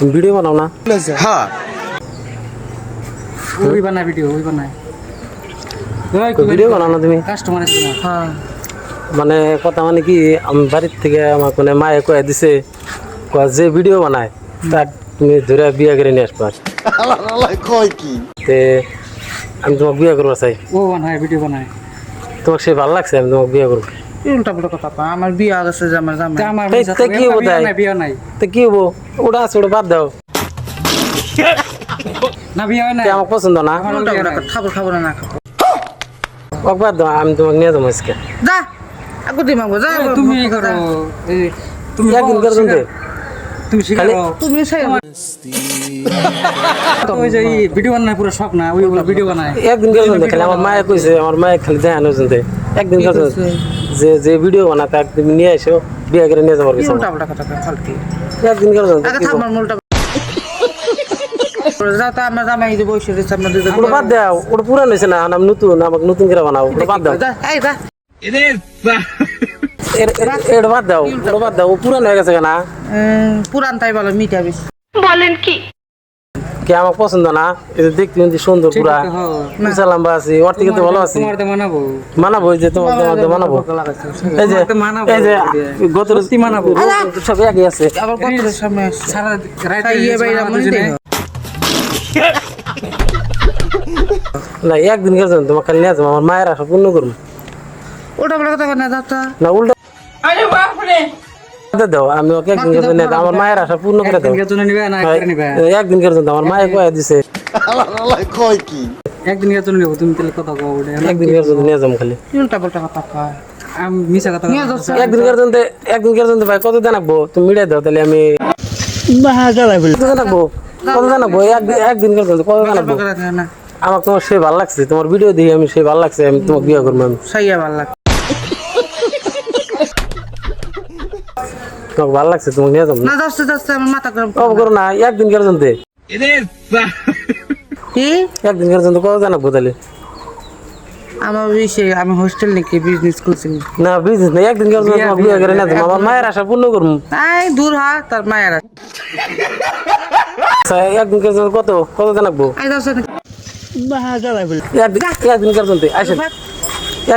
তুমি ভিডিও বানাও না? হ্যাঁ ওই বানায় ভিডিও ওই বানায় ভিডিও বানাও না তুমি? কাস্টমার আছে না হ্যাঁ মানে কথা মানে কি আমি বাড়ির থেকে আমার কোনো মায়ে কয়ে দিছে কয় যে ভিডিও বানায় তার তুমি ধরে বিয়ে করে নিয়ে আসবা। কয় কি তে আমি তোমাকে বিয়ে করবো চাই। ও বানায় ভিডিও বানায় তোমাকে সে ভালো লাগছে আমি তোমাকে বিয়ে করবো। উল্টা পুল্টা কথা পা আমার বিয়ে আছে যে আমার জামাই আমার এই তে কি হবো তাই? বিয়ে নাই তো কি হবো ওটা আছে ওটা বাদ দাও। না বিয়ে হয় না তে আমার পছন্দ না। আমার উল্টা বিয়ে পুল্টা নাই। কথা খাবো খাবো না খাবো ওকে বাদ দাও আমি তোমাকে নিয়ে যাবো আজকে। যা আগু দি মাগো যা তুমি এই করো এই তুমি একদিন করে শুনতে তুমি শিখাও তুমি সেই তো ওই যে এই ভিডিও বানায় পুরো শখ না ওই ভিডিও বানায় একদিন করে শুনতে খালি আমার মায়ে কইছে আমার মায়ে খালি দেখানো শুনতে একদিন করে শুনতে যে যে ভিডিও বানাতে একদিন নিয়ে এসো বিয়ে করে নিয়ে যাবো কিছু উল্টা পুল্টা কথা ফালতু একদিন করে শুনতে আগে থাম আমার উল্টা যা তো আমার জামাই যে বসে রয়েছে আপনাদের ওটা বাদ দাও ওটা পুরান হয়েছে না আমি নতুন আমাকে নতুন করে বানাও ওটা বাদ দাও যা এই যা এটা বাদ দাও ওটা বাদ দাও ও পুরান হয়ে গেছে না পুরান তাই বলো মিঠা বেশি কে আমার পছন্দ না এই যে দেখতে কিন্তু সুন্দর পুরা উঁচা লম্বা আছি ওর থেকে তো ভালো আছি তোমার তো মানাবো মানাবো এই যে তোমার তোমার মানাবো এই যে এই যে গত রাত্রি মানাবো সব একই আছে আবার কত সময় সারা রাত ইয়ে বাইরা মনে দেই না একদিন করে যাবেন তোমার খালি নিয়ে যাবো আমার মায়ের আশা পূর্ণ করবো ওটা বলে কথা না যাতা না উল্টা দাও আমি ওকে একদিন করে নিয়ে যাবো আমার মায়ের আশা পূর্ণ করে দাও একদিনের জন্য নিবে না একদিন নিবে একদিন করে যাবো আমার মায়ে কয়ে দিছে কয় কি একদিনের জন্য নিব তুমি তাহলে কথা কও ওটা একদিন করে নিয়ে যাবো খালি উল্টা পাল্টা কথা কয় আমি মিছা কথা নিয়ে যাচ্ছে একদিন করে ভাই কত জানাবো তুমি মিটাই দাও তাহলে আমি কত জানাবো কত জানাবো একদিন করে কত জানাবো না আমার তোমার সে ভালো লাগছে তোমার ভিডিও দেখি আমি সে ভালো লাগছে আমি তোমাকে বিয়ে করবো আমি সাইয়া ভাল লাগে তোমাকে ভালো লাগছে তোমাকে নিয়ে যাবো না যাচ্ছে যাচ্ছে আমার মাথা গরম কব করো না একদিন করে জানতে কি একদিন করে জানতে কত জানাবো তাহলে আমার বিষয় আমি হোস্টেল নাকি বিজনেস করছি না বিজনেস না একদিন করে তোমাকে বিয়ে করে নিয়ে যাবো আমার মায়ের আশা পূর্ণ করবো এই দূর হ তার মায়ের আচ্ছা, একদিন করে জানতে কত কত জানাবো এই যাচ্ছে একদিন করে জানতে আসেন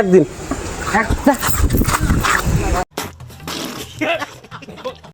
একদিন এক